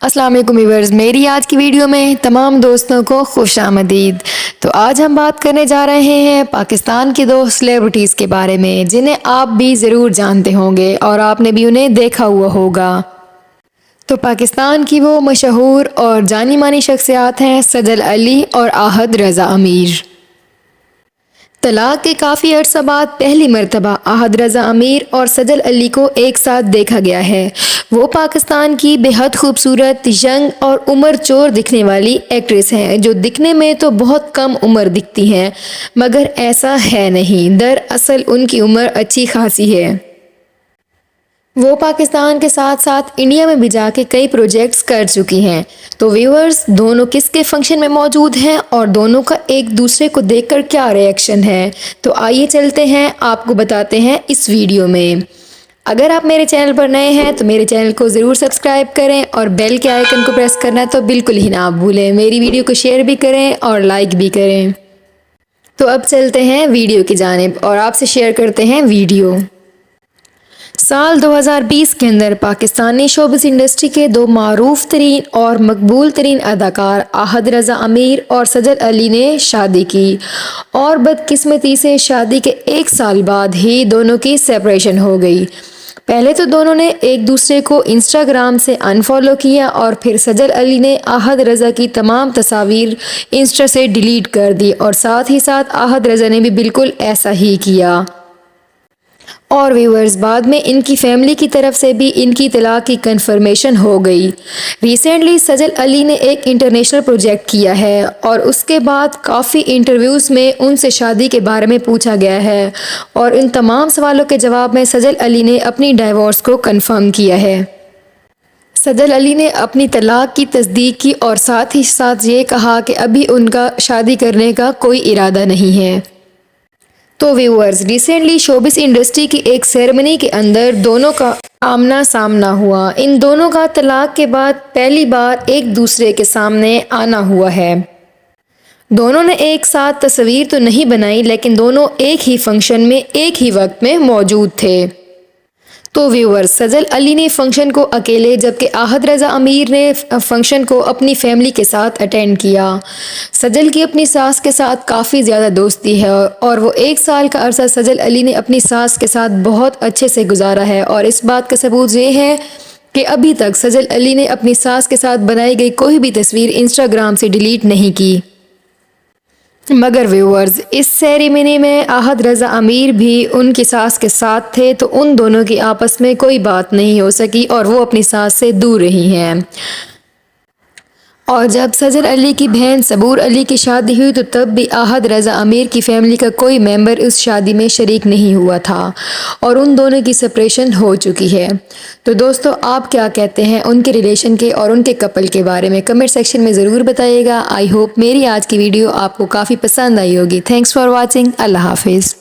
السلام علیکم ویورز، میری آج کی ویڈیو میں تمام دوستوں کو خوش آمدید۔ تو آج ہم بات کرنے جا رہے ہیں پاکستان کی دو سیلیبریٹیز کے بارے میں جنہیں آپ بھی ضرور جانتے ہوں گے اور آپ نے بھی انہیں دیکھا ہوا ہوگا۔ تو پاکستان کی وہ مشہور اور جانی مانی شخصیات ہیں سجل علی اور احد رضا امیر۔ طلاق کے کافی عرصہ بعد پہلی مرتبہ احد رضا امیر اور سجل علی کو ایک ساتھ دیکھا گیا ہے۔ وہ پاکستان کی بے حد خوبصورت، ینگ اور عمر چور دکھنے والی ایکٹریس ہیں جو دکھنے میں تو بہت کم عمر دکھتی ہیں، مگر ایسا ہے نہیں، دراصل ان کی عمر اچھی خاصی ہے۔ وہ پاکستان کے ساتھ ساتھ انڈیا میں بھی جا کے کئی پروجیکٹس کر چکی ہیں۔ تو ویورز، دونوں کس کے فنکشن میں موجود ہیں اور دونوں کا ایک دوسرے کو دیکھ کر کیا ری ایکشن ہے، تو آئیے چلتے ہیں، آپ کو بتاتے ہیں اس ویڈیو میں۔ اگر آپ میرے چینل پر نئے ہیں تو میرے چینل کو ضرور سبسکرائب کریں اور بیل کے آئیکن کو پریس کرنا تو بالکل ہی نہ بھولیں۔ میری ویڈیو کو شیئر بھی کریں اور لائک بھی کریں۔ تو اب چلتے ہیں ویڈیو کی جانب اور آپ سے شیئر کرتے ہیں ویڈیو۔ سال 2020 کے اندر پاکستانی شوبز انڈسٹری کے دو معروف ترین اور مقبول ترین اداکار احد رضا امیر اور سجل علی نے شادی کی، اور بدقسمتی سے شادی کے ایک سال بعد ہی دونوں کی سیپریشن ہو گئی۔ پہلے تو دونوں نے ایک دوسرے کو انسٹاگرام سے انفالو کیا اور پھر سجل علی نے احد رضا کی تمام تصاویر انسٹا سے ڈیلیٹ کر دی، اور ساتھ ہی ساتھ احد رضا نے بھی بالکل ایسا ہی کیا۔ اور ویورز، بعد میں ان کی فیملی کی طرف سے بھی ان کی طلاق کی کنفرمیشن ہو گئی۔ ریسنٹلی سجل علی نے ایک انٹرنیشنل پروجیکٹ کیا ہے اور اس کے بعد کافی انٹرویوز میں ان سے شادی کے بارے میں پوچھا گیا ہے، اور ان تمام سوالوں کے جواب میں سجل علی نے اپنی ڈائیورس کو کنفرم کیا ہے۔ سجل علی نے اپنی طلاق کی تصدیق کی اور ساتھ ہی ساتھ یہ کہا کہ ابھی ان کا شادی کرنے کا کوئی ارادہ نہیں ہے۔ تو ویورز، ریسنٹلی شوبز انڈسٹری کی ایک سیرمنی کے اندر دونوں کا آمنا سامنا ہوا۔ ان دونوں کا طلاق کے بعد پہلی بار ایک دوسرے کے سامنے آنا ہوا ہے۔ دونوں نے ایک ساتھ تصویر تو نہیں بنائی، لیکن دونوں ایک ہی فنکشن میں ایک ہی وقت میں موجود تھے۔ تو ویورز، سجل علی نے فنکشن کو اکیلے جبکہ احد رضا امیر نے فنکشن کو اپنی فیملی کے ساتھ اٹینڈ کیا۔ سجل کی اپنی ساس کے ساتھ کافی زیادہ دوستی ہے اور وہ ایک سال کا عرصہ سجل علی نے اپنی ساس کے ساتھ بہت اچھے سے گزارا ہے، اور اس بات کا ثبوت یہ ہے کہ ابھی تک سجل علی نے اپنی ساس کے ساتھ بنائی گئی کوئی بھی تصویر انسٹاگرام سے ڈیلیٹ نہیں کی۔ مگر ویورز، اس سیریمنی میں احد رضا امیر بھی ان کی ساس کے ساتھ تھے، تو ان دونوں کی آپس میں کوئی بات نہیں ہو سکی اور وہ اپنی ساس سے دور رہی ہیں۔ اور جب سجل علی کی بہن صبور علی کی شادی ہوئی تو تب بھی احد رضا امیر کی فیملی کا کوئی ممبر اس شادی میں شریک نہیں ہوا تھا، اور ان دونوں کی سپریشن ہو چکی ہے۔ تو دوستو، آپ کیا کہتے ہیں ان کے ریلیشن کے اور ان کے کپل کے بارے میں؟ کمنٹ سیکشن میں ضرور بتائیے گا۔ آئی ہوپ میری آج کی ویڈیو آپ کو کافی پسند آئی ہوگی۔ Thanks for watching. اللہ حافظ۔